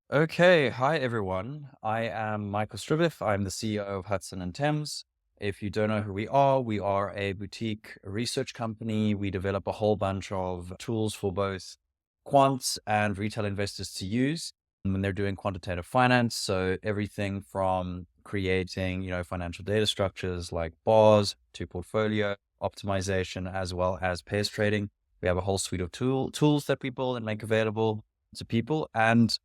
Okay, hi everyone. I am Michael Struwig. I'm the CEO of Hudson Thames. If you don't know who we are a boutique research company. We develop a whole bunch of tools for both quants and retail investors to use when they're doing quantitative finance. So everything from creating, financial data structures like bars to portfolio optimization, as well as pairs trading. We have a whole suite of tools that we build and make available to people. And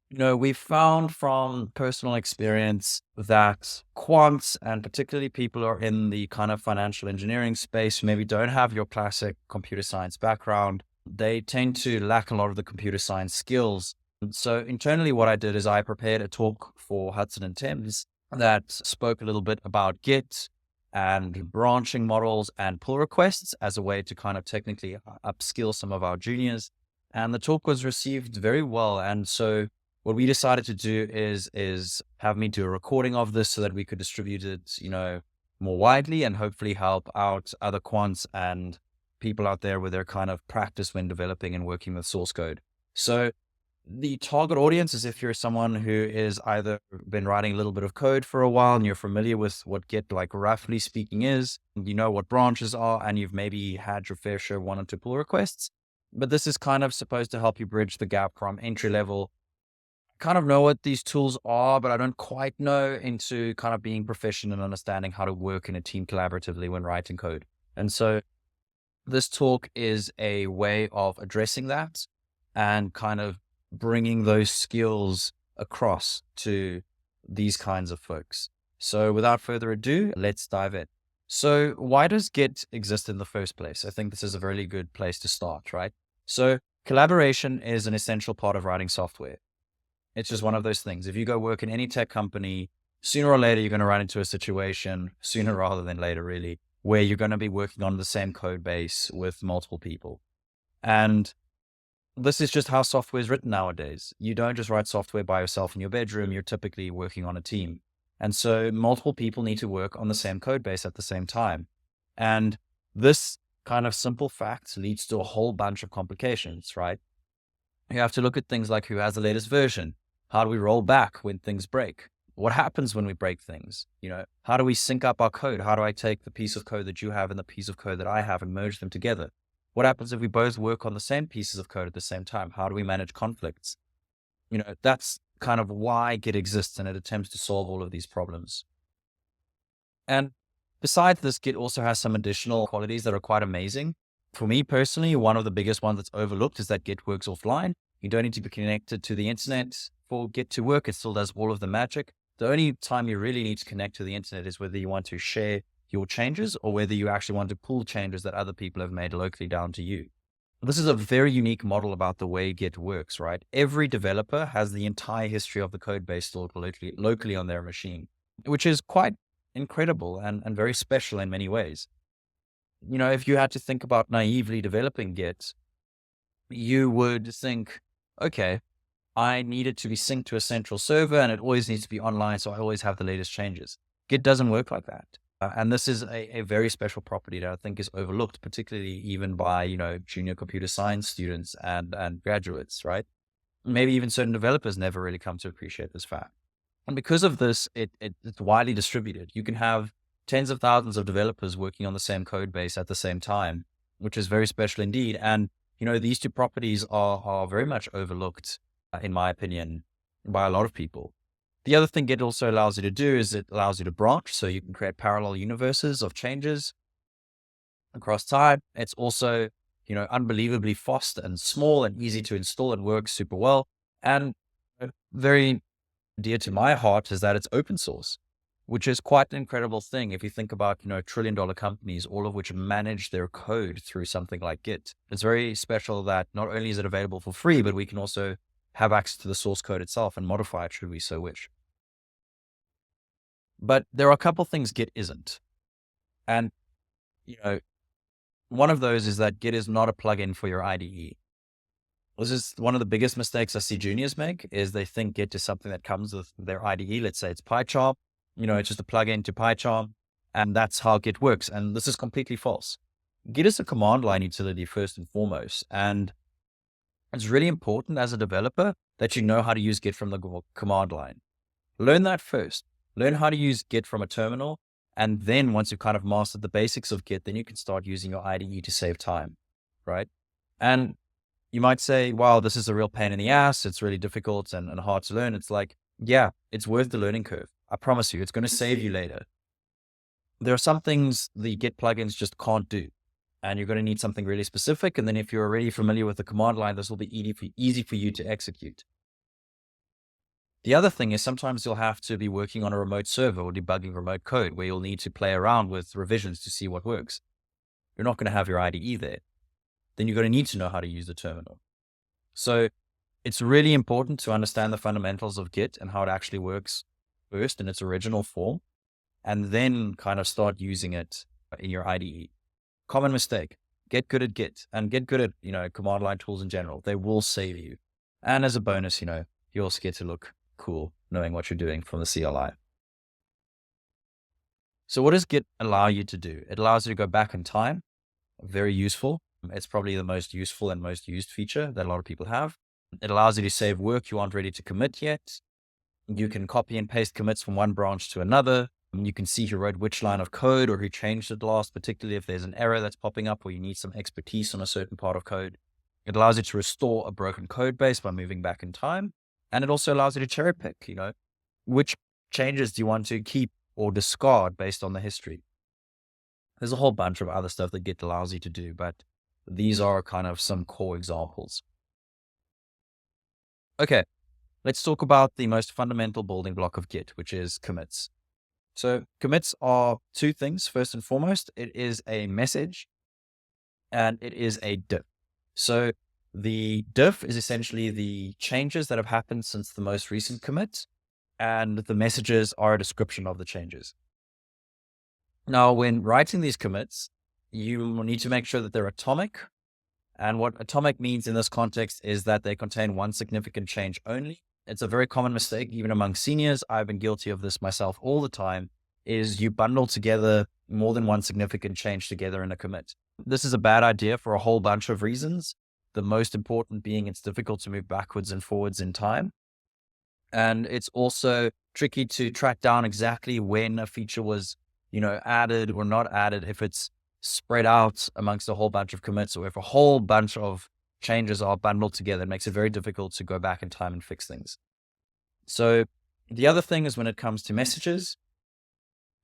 we found from personal experience that quants, and particularly people who are in the kind of financial engineering space who maybe don't have your classic computer science background, they tend to lack a lot of the computer science skills. And so internally, what I did is I prepared a talk for Hudson and Thames that spoke a little bit about Git and branching models and pull requests as a way to kind of technically upskill some of our juniors. And the talk was received very well. And so what we decided to do is have me do a recording of this so that we could distribute it, more widely and hopefully help out other quants and people out there with their kind of practice when developing and working with source code. So the target audience is if you're someone who is either been writing a little bit of code for a while and you're familiar with what Git, like roughly speaking, is, you know what branches are, and you've maybe had your fair share of one or two pull requests. But this is kind of supposed to help you bridge the gap from entry level, kind of know what these tools are, but I don't quite know, into kind of being proficient and understanding how to work in a team collaboratively when writing code. And so this talk is a way of addressing that and kind of bringing those skills across to these kinds of folks. So without further ado, let's dive in. So why does Git exist in the first place? I think this is a really good place to start, right? So collaboration is an essential part of writing software. It's just one of those things. If you go work in any tech company, sooner or later, you're going to run into a situation, sooner rather than later, really, where you're going to be working on the same code base with multiple people. And this is just how software is written nowadays. You don't just write software by yourself in your bedroom. You're typically working on a team. And so multiple people need to work on the same code base at the same time. And this kind of simple fact leads to a whole bunch of complications, right? You have to look at things like who has the latest version. How do we roll back when things break? What happens when we break things? How do we sync up our code? How do I take the piece of code that you have and the piece of code that I have and merge them together? What happens if we both work on the same pieces of code at the same time? How do we manage conflicts? That's kind of why Git exists, and it attempts to solve all of these problems. And besides this, Git also has some additional qualities that are quite amazing. For me personally, one of the biggest ones that's overlooked is that Git works offline. You don't need to be connected to the internet for Git to work. It still does all of the magic. The only time you really need to connect to the internet is whether you want to share your changes or whether you actually want to pull changes that other people have made locally down to you. This is a very unique model about the way Git works, right? Every developer has the entire history of the code base stored locally on their machine, which is quite incredible and very special in many ways. If you had to think about naively developing Git, you would think, okay, I need it to be synced to a central server and it always needs to be online. So I always have the latest changes. Git doesn't work like that. And this is a very special property that I think is overlooked, particularly even by, junior computer science students and graduates, right? Maybe even certain developers never really come to appreciate this fact. And because of this, it's widely distributed. You can have tens of thousands of developers working on the same code base at the same time, which is very special indeed. And, these two properties are very much overlooked, in my opinion, by a lot of people. The other thing it also allows you to do is it allows you to branch. So you can create parallel universes of changes across time. It's also, unbelievably fast and small and easy to install and works super well. And very dear to my heart is that it's open source, which is quite an incredible thing. If you think about, trillion-dollar companies, all of which manage their code through something like Git, it's very special that not only is it available for free, but we can also have access to the source code itself and modify it should we so wish. But there are a couple things Git isn't. And, one of those is that Git is not a plugin for your IDE. This is one of the biggest mistakes I see juniors make, is they think Git is something that comes with their IDE. Let's say it's PyCharm, it's just a plugin to PyCharm, and that's how Git works. And this is completely false. Git is a command line utility first and foremost. And It's really important as a developer that you know how to use Git from the command line. Learn that first. Learn how to use Git from a terminal. And then once you've kind of mastered the basics of Git, then you can start using your IDE to save time, right? And you might say, wow, this is a real pain in the ass. It's really difficult and hard to learn. It's like, yeah, it's worth the learning curve. I promise you, it's going to save you later. There are some things the Git plugins just can't do. And you're going to need something really specific. And then if you're already familiar with the command line, this will be easy for you to execute. The other thing is sometimes you'll have to be working on a remote server or debugging remote code where you'll need to play around with revisions to see what works. You're not going to have your IDE there. Then you're going to need to know how to use the terminal. So it's really important to understand the fundamentals of Git and how it actually works first in its original form, and then kind of start using it in your IDE. Common mistake. Get good at Git and get good at, command line tools in general. They will save you. And as a bonus, you also get to look cool knowing what you're doing from the CLI. So what does Git allow you to do? It allows you to go back in time. Very useful. It's probably the most useful and most used feature that a lot of people have. It allows you to save work you aren't ready to commit yet. You can copy and paste commits from one branch to another. You can see who wrote which line of code or who changed it last, particularly if there's an error that's popping up or you need some expertise on a certain part of code. It allows you to restore a broken code base by moving back in time. And it also allows you to cherry pick, which changes do you want to keep or discard based on the history. There's a whole bunch of other stuff that Git allows you to do, but these are kind of some core examples. Okay, let's talk about the most fundamental building block of Git, which is commits. So commits are two things. First and foremost, it is a message and it is a diff. So the diff is essentially the changes that have happened since the most recent commit, and the messages are a description of the changes. Now, when writing these commits, you need to make sure that they're atomic. And what atomic means in this context is that they contain one significant change only. It's a very common mistake, even among seniors. I've been guilty of this myself all the time, is you bundle together more than one significant change together in a commit. This is a bad idea for a whole bunch of reasons. The most important being it's difficult to move backwards and forwards in time. And it's also tricky to track down exactly when a feature was, added or not added, if it's spread out amongst a whole bunch of commits, or if a whole bunch of changes are bundled together. It makes it very difficult to go back in time and fix things. So the other thing is when it comes to messages,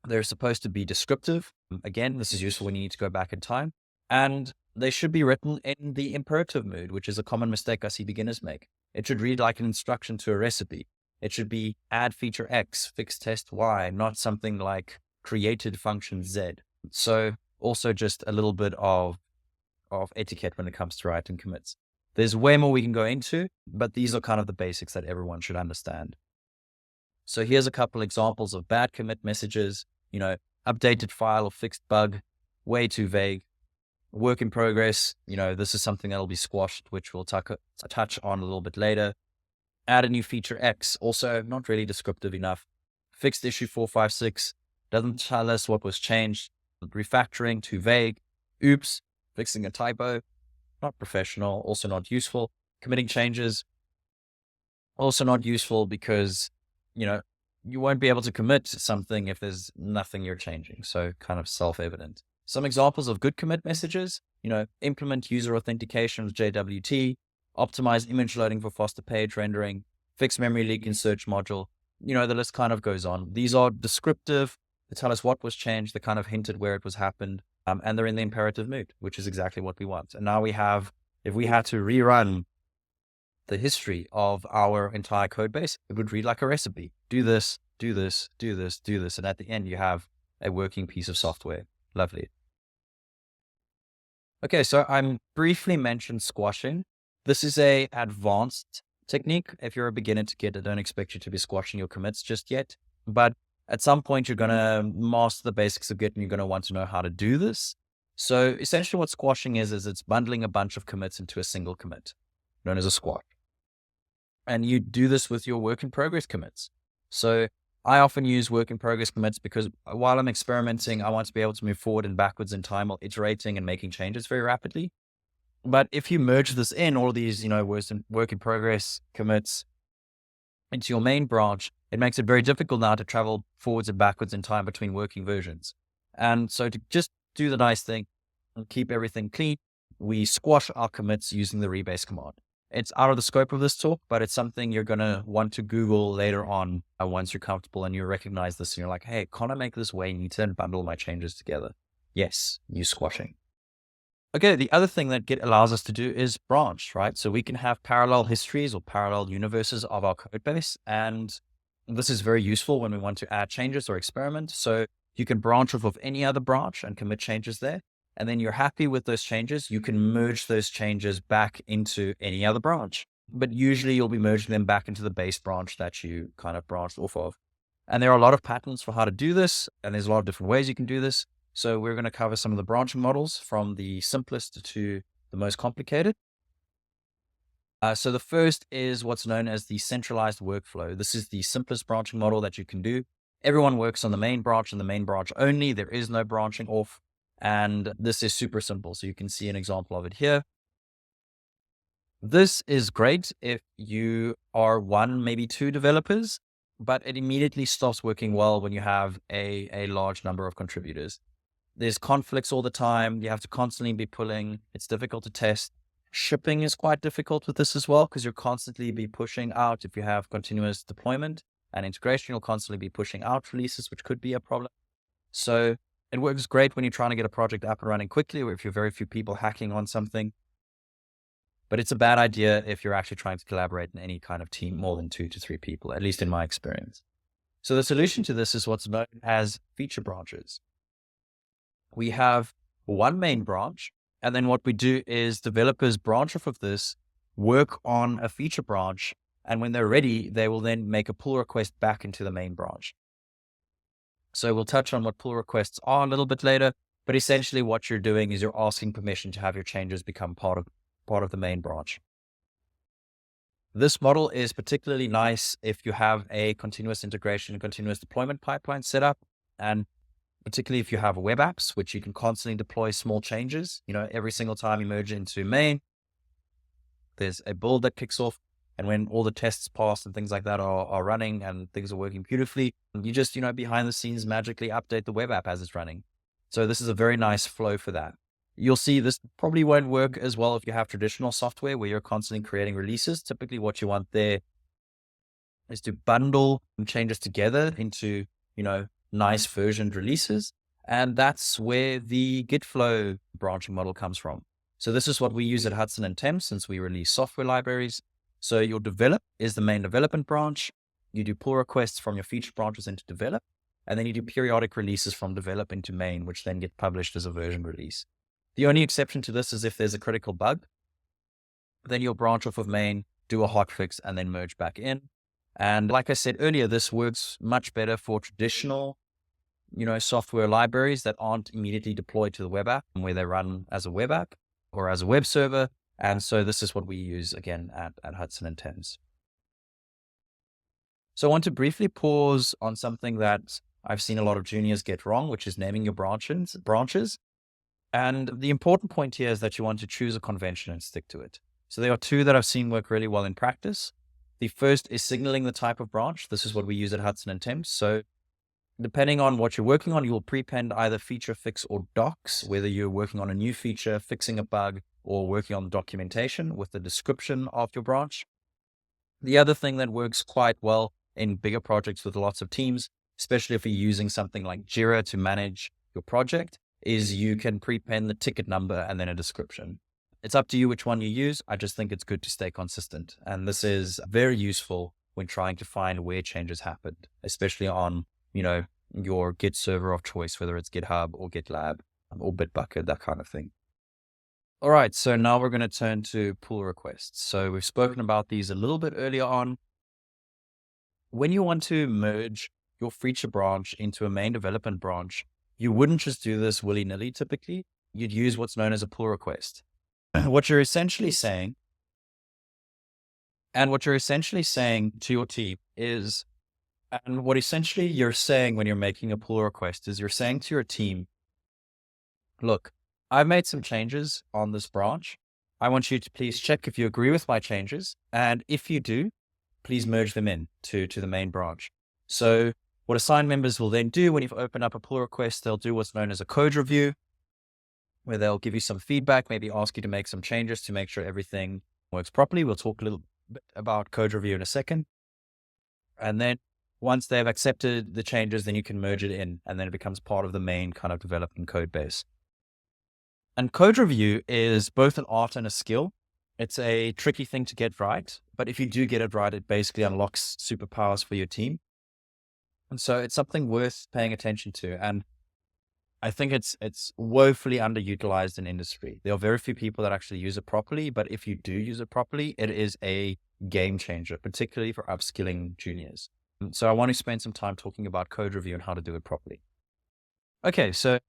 they're supposed to be descriptive. Again, this is useful when you need to go back in time. And they should be written in the imperative mood, which is a common mistake I see beginners make. It should read like an instruction to a recipe. It should be add feature X, fix test Y, not something like created function Z. So also just a little bit of etiquette when it comes to writing commits. There's way more we can go into, but these are kind of the basics that everyone should understand. So here's a couple examples of bad commit messages, updated file or fixed bug, way too vague. Work in progress, this is something that'll be squashed, which we'll touch on a little bit later. Add a new feature X, also not really descriptive enough. Fixed issue 456, doesn't tell us what was changed. Refactoring, too vague. Oops, fixing a typo, not professional, also not useful. Committing changes, also not useful because, you won't be able to commit something if there's nothing you're changing. So kind of self-evident. Some examples of good commit messages, implement user authentication with JWT, optimize image loading for faster page rendering, fix memory leak in search module. The list kind of goes on. These are descriptive. They tell us what was changed. They kind of hinted where it was happened. And they're in the imperative mood, which is exactly what we want. And now if we had to rerun the history of our entire code base, it would read like a recipe. Do this, do this, do this, do this. And at the end, you have a working piece of software. Lovely. Okay, so I briefly mentioned squashing. This is a advanced technique. If you're a beginner to Git, I don't expect you to be squashing your commits just yet. But at some point, you're going to master the basics of Git and you're going to want to know how to do this. So essentially what squashing is it's bundling a bunch of commits into a single commit, known as a squash. And you do this with your work in progress commits. So I often use work in progress commits because while I'm experimenting, I want to be able to move forward and backwards in time while iterating and making changes very rapidly. But if you merge this in, all of these, work in progress commits into your main branch, it makes it very difficult now to travel forwards and backwards in time between working versions. And so to just do the nice thing and keep everything clean, we squash our commits using the rebase command. It's out of the scope of this talk, but it's something you're going to want to Google later on once you're comfortable and you recognize this and you're like, hey, can't I make this way neater and bundle my changes together? Yes, use squashing. Okay, the other thing that Git allows us to do is branch, right? So we can have parallel histories or parallel universes of our code base. And this is very useful when we want to add changes or experiment. So you can branch off of any other branch and commit changes there. And then you're happy with those changes. You can merge those changes back into any other branch. But usually you'll be merging them back into the base branch that you kind of branched off of. And there are a lot of patterns for how to do this. And there's a lot of different ways you can do this. So we're going to cover some of the branching models from the simplest to the most complicated. So the first is what's known as the centralized workflow. This is the simplest branching model that you can do. Everyone works on the main branch and the main branch only. There is no branching off. And this is super simple. So you can see an example of it here. This is great if you are one, maybe two developers, but it immediately stops working well when you have a large number of contributors. There's conflicts all the time. You have to constantly be pulling. It's difficult to test. Shipping is quite difficult with this as well, because you'll constantly be pushing out. If you have continuous deployment and integration, you'll constantly be pushing out releases, which could be a problem. So it works great when you're trying to get a project up and running quickly, or if you're very few people hacking on something. But it's a bad idea if you're actually trying to collaborate in any kind of team, more than 2 to 3 people, at least in my experience. So the solution to this is what's known as feature branches. We have one main branch, and then what we do is developers branch off of this, work on a feature branch, and when they're ready, they will then make a pull request back into the main branch. So we'll touch on what pull requests are a little bit later, but essentially what you're doing is you're asking permission to have your changes become part of the main branch. This model is particularly nice if you have a continuous integration and continuous deployment pipeline set up, and particularly if you have web apps, which you can constantly deploy small changes. Every single time you merge into main, there's a build that kicks off. And when all the tests pass and things like that are running and things are working beautifully, you just, behind the scenes magically update the web app as it's running. So this is a very nice flow for that. You'll see this probably won't work as well if you have traditional software where you're constantly creating releases. Typically what you want there is to bundle changes together into, nice versioned releases. And that's where the GITFLOW branching model comes from. So this is what we use at Hudson Thames since we release software libraries. So your develop is the main development branch. You do pull requests from your feature branches into develop, and then you do periodic releases from develop into main, which then get published as a version release. The only exception to this is if there's a critical bug, then you'll branch off of main, do a hotfix, and then merge back in. And like I said earlier, this works much better for traditional software libraries that aren't immediately deployed to the web app, where they run as a web app or as a web server. And so this is what we use again at Hudson Thames. So I want to briefly pause on something that I've seen a lot of juniors get wrong, which is naming your branches. And the important point here is that you want to choose a convention and stick to it. So there are 2 that I've seen work really well in practice. The first is signaling the type of branch. This is what we use at Hudson Thames. So depending on what you're working on, you will prepend either feature, fix, or docs, whether you're working on a new feature, fixing a bug, or working on documentation with the description of your branch. The other thing that works quite well in bigger projects with lots of teams, especially if you're using something like Jira to manage your project, is you can prepend the ticket number and then a description. It's up to you which one you use. I just think it's good to stay consistent. And this is very useful when trying to find where changes happened, especially on your Git server of choice, whether it's GitHub or GitLab or Bitbucket, that kind of thing. All right, so now we're going to turn to pull requests. So we've spoken about these a little bit earlier on. When you want to merge your feature branch into a main development branch, you wouldn't just do this willy-nilly typically. You'd use what's known as a pull request. What you're essentially saying to your team is, and what essentially you're saying when you're making a pull request is you're saying to your team, look, I've made some changes on this branch. I want you to please check if you agree with my changes. And if you do, please merge them in to the main branch. So what assigned members will then do when you've opened up a pull request, they'll do what's known as a code review, where they'll give you some feedback, maybe ask you to make some changes to make sure everything works properly. We'll talk a little bit about code review in a second. And then once they've accepted the changes, then you can merge it in, and then it becomes part of the main kind of development code base. And code review is both an art and a skill. It's a tricky thing to get right, but if you do get it right, it basically unlocks superpowers for your team. And so it's something worth paying attention to. And I think it's woefully underutilized in industry. There are very few people that actually use it properly, but if you do use it properly, it is a game changer, particularly for upskilling juniors. So I want to spend some time talking about code review and how to do it properly. Okay, so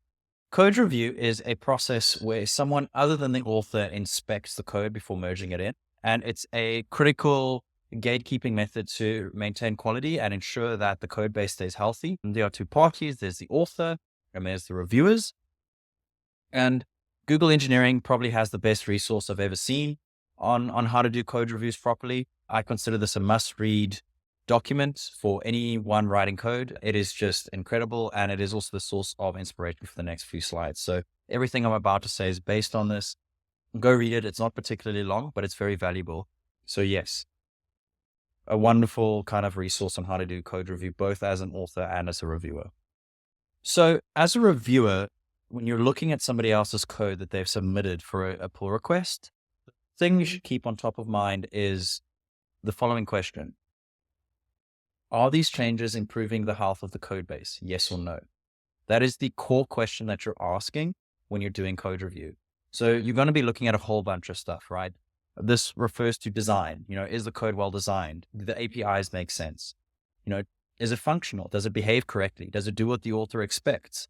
code review is a process where someone other than the author inspects the code before merging it in. And it's a critical gatekeeping method to maintain quality and ensure that the code base stays healthy. And there are two parties. There's the author and there's the reviewers. And Google Engineering probably has the best resource I've ever seen on how to do code reviews properly. I consider this a must-read document for anyone writing code. It is just incredible. And it is also the source of inspiration for the next few slides. So everything I'm about to say is based on this. Go read it. It's not particularly long, but it's very valuable. So yes, a wonderful kind of resource on how to do code review, both as an author and as a reviewer. So as a reviewer, when you're looking at somebody else's code that they've submitted for a pull request, the thing you should keep on top of mind is the following question. Are these changes improving the health of the code base? Yes or no? That is the core question that you're asking when you're doing code review. So you're going to be looking at a whole bunch of stuff, right? This refers to design. Is the code well designed? Do the APIs make sense? Is it functional? Does it behave correctly? Does it do what the author expects?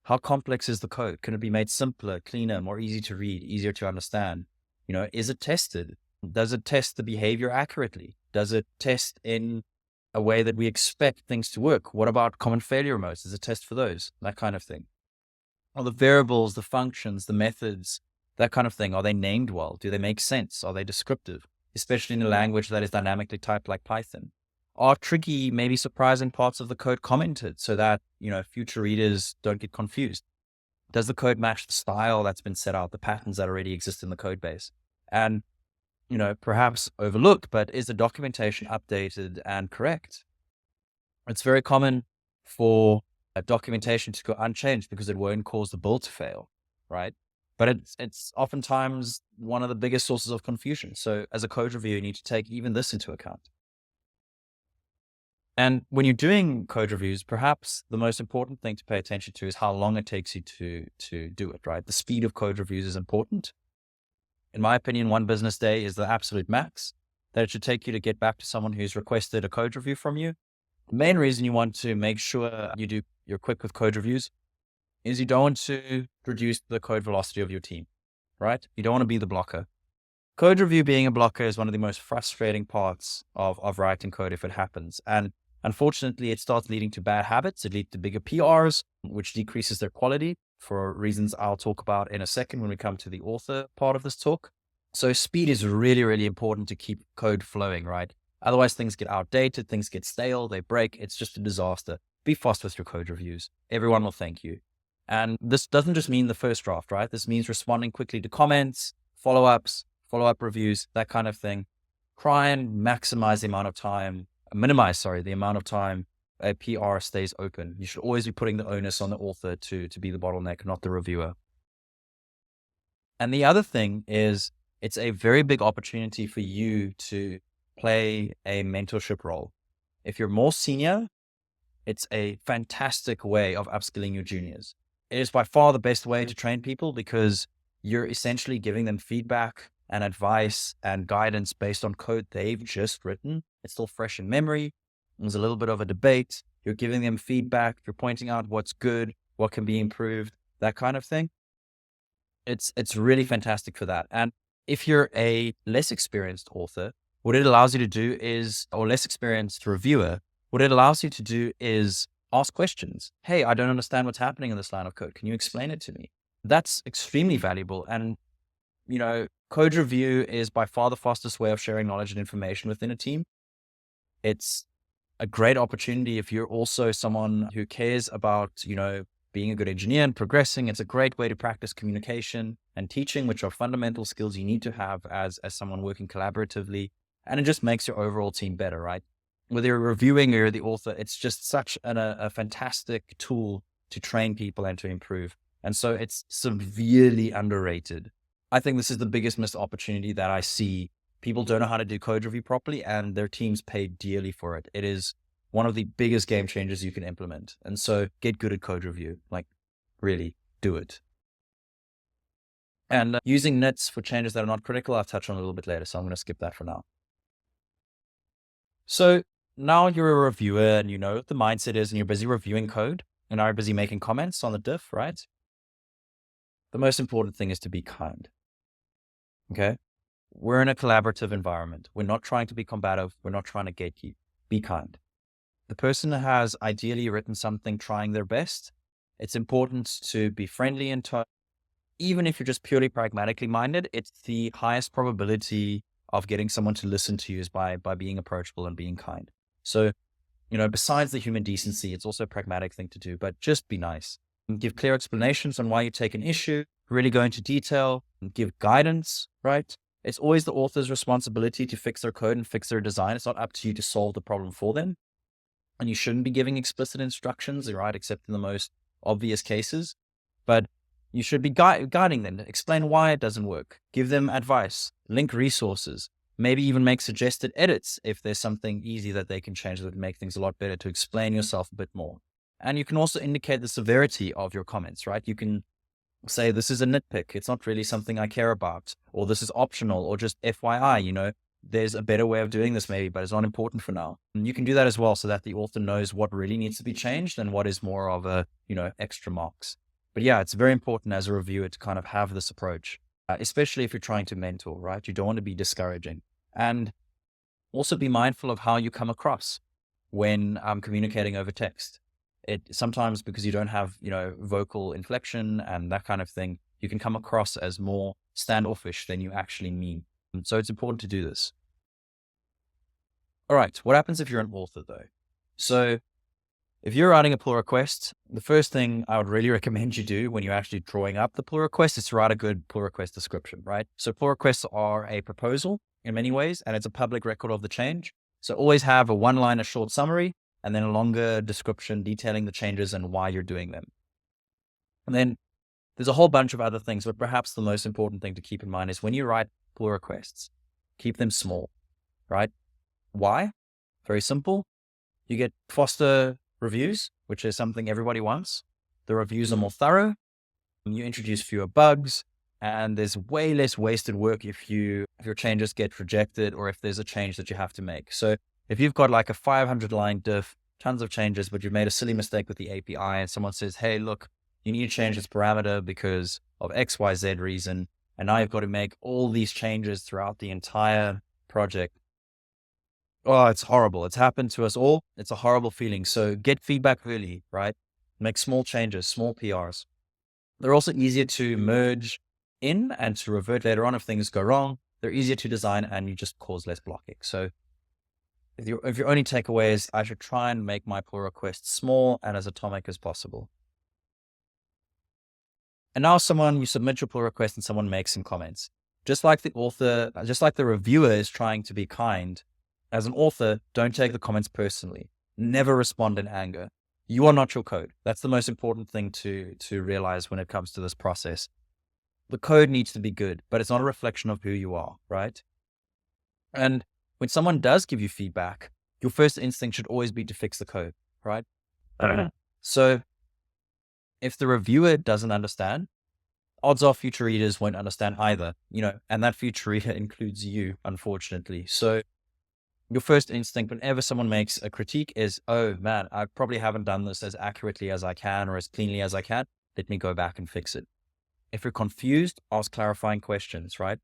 How complex is the code? Can it be made simpler, cleaner, more easy to read, easier to understand? Is it tested? Does it test the behavior accurately? Does it test in a way that we expect things to work? What about common failure modes? Does it test for those? That kind of thing. Are the variables, the functions, the methods, that kind of thing, are they named well? Do they make sense? Are they descriptive? Especially in a language that is dynamically typed like Python. Are tricky, maybe surprising parts of the code commented so that, future readers don't get confused? Does the code match the style that's been set out, the patterns that already exist in the code base? And, perhaps overlooked, but is the documentation updated and correct? It's very common for a documentation to go unchanged because it won't cause the build to fail, right? But it's oftentimes one of the biggest sources of confusion. So as a code reviewer, you need to take even this into account. And when you're doing code reviews, perhaps the most important thing to pay attention to is how long it takes you to do it, right? The speed of code reviews is important. In my opinion, 1 business day is the absolute max that it should take you to get back to someone who's requested a code review from you. The main reason you want to make sure you're quick with code reviews is you don't want to reduce the code velocity of your team, right? You don't want to be the blocker. Code review being a blocker is one of the most frustrating parts of writing code if it happens. And unfortunately, it starts leading to bad habits. It leads to bigger PRs, which decreases their quality for reasons I'll talk about in a second when we come to the author part of this talk. So speed is really, really important to keep code flowing, right? Otherwise, things get outdated, things get stale, they break. It's just a disaster. Be fast with your code reviews. Everyone will thank you. And this doesn't just mean the first draft, right? This means responding quickly to comments, follow-ups, follow-up reviews, that kind of thing. Try and minimize the amount of time a PR stays open. You should always be putting the onus on the author to be the bottleneck, not the reviewer. And the other thing is it's a very big opportunity for you to play a mentorship role. If you're more senior, it's a fantastic way of upskilling your juniors. It is by far the best way to train people because you're essentially giving them feedback and advice and guidance based on code they've just written. It's still fresh in memory. There's a little bit of a debate. You're giving them feedback. You're pointing out what's good, what can be improved, that kind of thing. It's really fantastic for that. And if you're a less experienced author, what it allows you to do is, or less experienced reviewer, what it allows you to do is ask questions. Hey, I don't understand what's happening in this line of code. Can you explain it to me? That's extremely valuable. And code review is by far the fastest way of sharing knowledge and information within a team. It's a great opportunity if you're also someone who cares about, being a good engineer and progressing. It's a great way to practice communication and teaching, which are fundamental skills you need to have as someone working collaboratively. And it just makes your overall team better, right? Whether you're reviewing or you're the author, it's just such a fantastic tool to train people and to improve. And so it's severely underrated. I think this is the biggest missed opportunity that I see. People don't know how to do code review properly, and their teams pay dearly for it. It is one of the biggest game changers you can implement. And so get good at code review, like really do it. And using nits for changes that are not critical, I'll touch on a little bit later. So I'm going to skip that for now. So now you're a reviewer and you know what the mindset is and you're busy reviewing code and are busy making comments on the diff, right? The most important thing is to be kind. Okay. We're in a collaborative environment. We're not trying to be combative. We're not trying to gatekeep. Be kind. The person has ideally written something trying their best. It's important to be friendly and even if you're just purely pragmatically minded, it's the highest probability of getting someone to listen to you is by being approachable and being kind. So, besides the human decency, it's also a pragmatic thing to do, but just be nice and give clear explanations on why you take an issue, really go into detail and give guidance, right? It's always the author's responsibility to fix their code and fix their design. It's not up to you to solve the problem for them. And you shouldn't be giving explicit instructions, right? Except in the most obvious cases, but you should be guiding them, explain why it doesn't work, give them advice, link resources, maybe even make suggested edits if there's something easy that they can change that would make things a lot better, to explain yourself a bit more. And you can also indicate the severity of your comments, right? You can say, this is a nitpick. It's not really something I care about, or this is optional, or just FYI, there's a better way of doing this maybe, but it's not important for now. And you can do that as well so that the author knows what really needs to be changed and what is more of a, extra marks. But yeah, it's very important as a reviewer to kind of have this approach, especially if you're trying to mentor, right? You don't want to be discouraging. And also be mindful of how you come across when communicating over text. It sometimes, because you don't have, vocal inflection and that kind of thing, you can come across as more standoffish than you actually mean. And so it's important to do this. All right. What happens if you're an author though? So if you're writing a pull request, the first thing I would really recommend you do when you're actually drawing up the pull request is to write a good pull request description, right? So pull requests are a proposal in many ways, and it's a public record of the change. So always have a one-liner short summary and then a longer description detailing the changes and why you're doing them. And then there's a whole bunch of other things, but perhaps the most important thing to keep in mind is when you write pull requests, keep them small, right? Why? Very simple. You get faster reviews, which is something everybody wants. The reviews are more thorough. You introduce fewer bugs, and there's way less wasted work if your changes get rejected or if there's a change that you have to make. So if you've got like a 500-line diff, tons of changes, but you've made a silly mistake with the API and someone says, hey, look, you need to change this parameter because of XYZ reason, and now you've got to make all these changes throughout the entire project. Oh, it's horrible. It's happened to us all. It's a horrible feeling. So get feedback early, right? Make small changes, small PRs. They're also easier to merge in and to revert later on if things go wrong. They're easier to design and you just cause less blocking. So if your only takeaway is, I should try and make my pull requests small and as atomic as possible. And now you submit your pull request and someone makes some comments. Just like the reviewer is trying to be kind, as an author, don't take the comments personally. Never respond in anger. You are not your code. That's the most important thing to realize when it comes to this process. The code needs to be good, but it's not a reflection of who you are, right? And when someone does give you feedback, your first instinct should always be to fix the code, right? So if the reviewer doesn't understand, odds are future readers won't understand either, and that future reader includes you, unfortunately. So your first instinct whenever someone makes a critique is, oh man, I probably haven't done this as accurately as I can or as cleanly as I can. Let me go back and fix it. If you're confused, ask clarifying questions, right?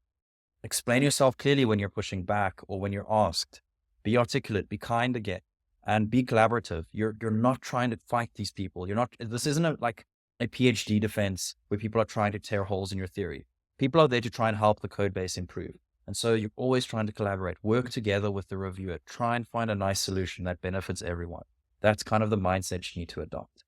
Explain yourself clearly when you're pushing back or when you're asked. Be articulate, be kind again, and be collaborative. You're not trying to fight these people. This isn't like a PhD defense where people are trying to tear holes in your theory. People are there to try and help the code base improve. And so you're always trying to collaborate, work together with the reviewer, try and find a nice solution that benefits everyone. That's kind of the mindset you need to adopt.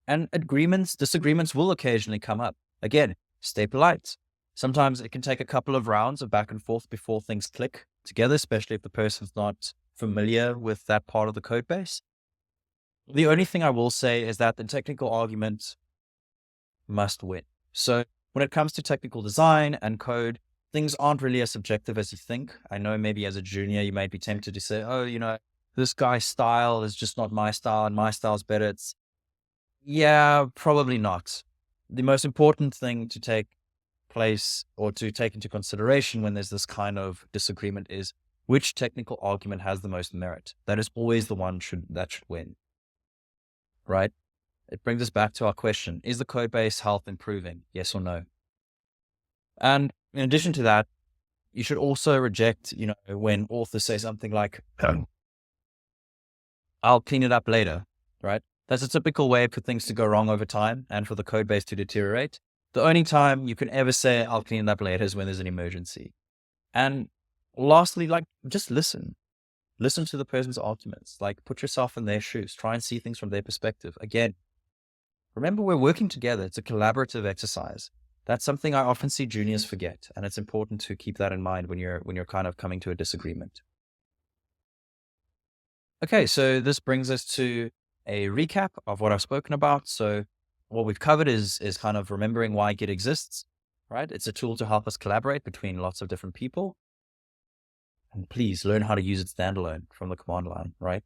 And disagreements will occasionally come up. Again, stay polite. Sometimes it can take a couple of rounds of back and forth before things click together, especially if the person's not familiar with that part of the code base. The only thing I will say is that the technical argument must win. So when it comes to technical design and code, things aren't really as subjective as you think. I know maybe as a junior, you might be tempted to say, oh, this guy's style is just not my style and my style's better. Yeah, probably not. The most important thing to take place or to take into consideration when there's this kind of disagreement is which technical argument has the most merit. That is always the one that should win, right? It brings us back to our question. Is the code base health improving? Yes or no? And in addition to that, you should also reject, when authors say something like, I'll clean it up later, right? That's a typical way for things to go wrong over time and for the code base to deteriorate. The only time you can ever say, I'll clean it up later is when there's an emergency. And lastly, just listen. Listen to the person's arguments. Put yourself in their shoes. Try and see things from their perspective. Again, remember, we're working together. It's a collaborative exercise. That's something I often see juniors forget. And it's important to keep that in mind when you're kind of coming to a disagreement. Okay, so this brings us to a recap of what I've spoken about. So what we've covered is kind of remembering why Git exists, right? It's a tool to help us collaborate between lots of different people. And please learn how to use it standalone from the command line, right?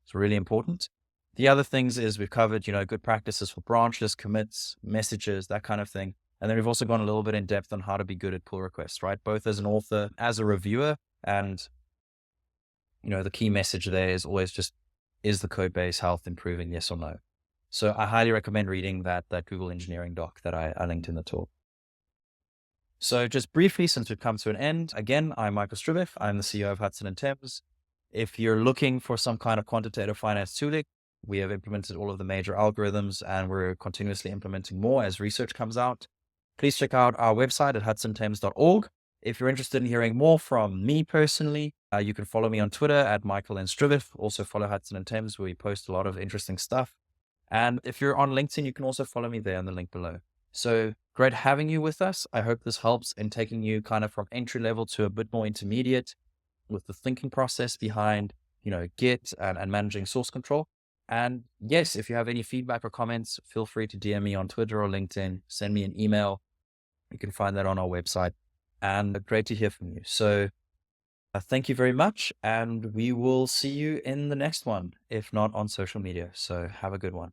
It's really important. The other things is we've covered, good practices for branches, commits, messages, that kind of thing. And then we've also gone a little bit in depth on how to be good at pull requests, right? Both as an author, as a reviewer, and the key message there is always just, is the code base health improving? Yes or no? So I highly recommend reading that Google engineering doc that I linked in the talk. So just briefly, since we've come to an end, again, I'm Michael Struwig. I'm the CEO of Hudson Thames. If you're looking for some kind of quantitative finance tooling, we have implemented all of the major algorithms and we're continuously implementing more as research comes out. Please check out our website at hudsonthames.org. If you're interested in hearing more from me personally, you can follow me on Twitter at Michael Struwig. Also follow Hudson Thames, where we post a lot of interesting stuff. And if you're on LinkedIn, you can also follow me there on the link below. So great having you with us. I hope this helps in taking you kind of from entry level to a bit more intermediate with the thinking process behind, Git and managing source control. And yes, if you have any feedback or comments, feel free to DM me on Twitter or LinkedIn, send me an email. You can find that on our website. And great to hear from you. So thank you very much. And we will see you in the next one, if not on social media. So have a good one.